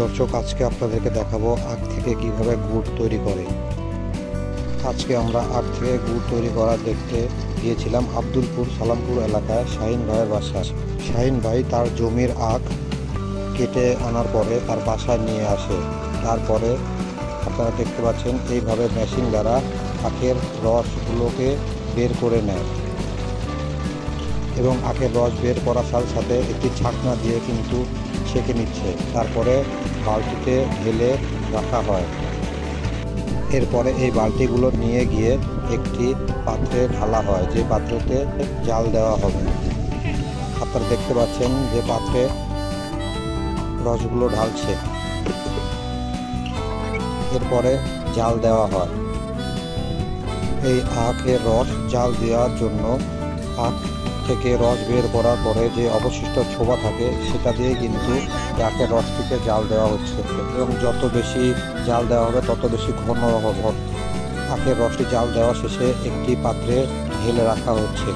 দর্শক, আজকে আপনাদেরকে দেখাবো আখ থেকে কিভাবে গুড় তৈরি করে। আজকে আমরা আখ থেকে গুড় তৈরি করা দেখতে গিয়েছিলাম আব্দুলপুর সালামপুর এলাকায় শাহিন ভাইয়ের বাসায়। শাহিন ভাই তার জমির আখ কেটে আনার পরে তার বাসায় নিয়ে আসে। তারপরে আপনারা দেখতে পাচ্ছেন এইভাবে মেশিন দ্বারা আখের রসগুলোকে বের করে নেয় এবং আখের রস বের করার সাথে সাথে একটি ছাকনা দিয়ে কিন্তু ছেঁকে নিচ্ছে। তারপরে বালতিতে ঢেলে রাখা হয়। এরপরে এই বালতিগুলো নিয়ে গিয়ে একটি পাত্রে ঢালা হয়, যে পাত্রতে জাল দেওয়া হবে। আপনারা দেখতে পাচ্ছেন যে পাত্রে রসগুলো ঢালছে। এরপরে জাল দেওয়া হয়। এই আখের রস জাল দেওয়ার জন্য আখ থেকে রস বের করার পরে যে অবশিষ্ট ছোবা থাকে সেটা দিয়ে কিন্তু আখের রসটিকে জাল দেওয়া হচ্ছে এবং যত বেশি জাল দেওয়া হবে তত বেশি ঘন হবে। আখের রসটি জাল দেওয়া শেষে একটি পাত্রে ঢেলে রাখা হচ্ছে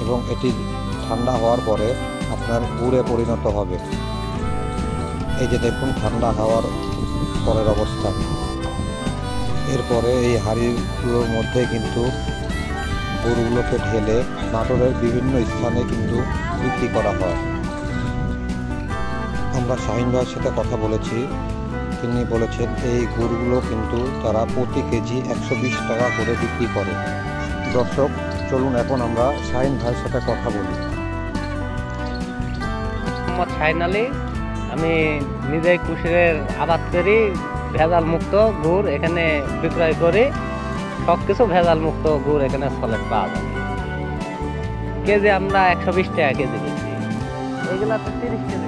এবং এটি ঠান্ডা হওয়ার পরে আপনার গুড়ে পরিণত হবে। এই যে দেখুন ঠান্ডা হওয়ার পরের অবস্থা। এরপরে এই হাঁড়িগুলোর মধ্যে কিন্তু গুড়গুলোকে ঢেলে নাটোরের বিভিন্ন স্থানে কিন্তু বিক্রি করা হয়। আমরা শাহিন ভাইয়ের সাথে কথা বলেছি, তিনি বলেছেন এই গুড়গুলো কিন্তু তারা প্রতি কেজি 120 টাকা করে বিক্রি করে। দর্শক, চলুন এখন আমরা শাহিন ভাইয়ের সাথে কথা বলি। মোহাম্মদ শাহিন আলী, আমি নিজেই কুশিরের আবাদ করি। ভেজাল মুক্ত গুড় এখানে বিক্রয় করি। সবকিছু ভেজাল মুক্ত গুড় এখানে চলে পাওয়া যায়। কেজি আমরা 120 টাকা কেজি বেশি, এগুলা তো 30 কেজি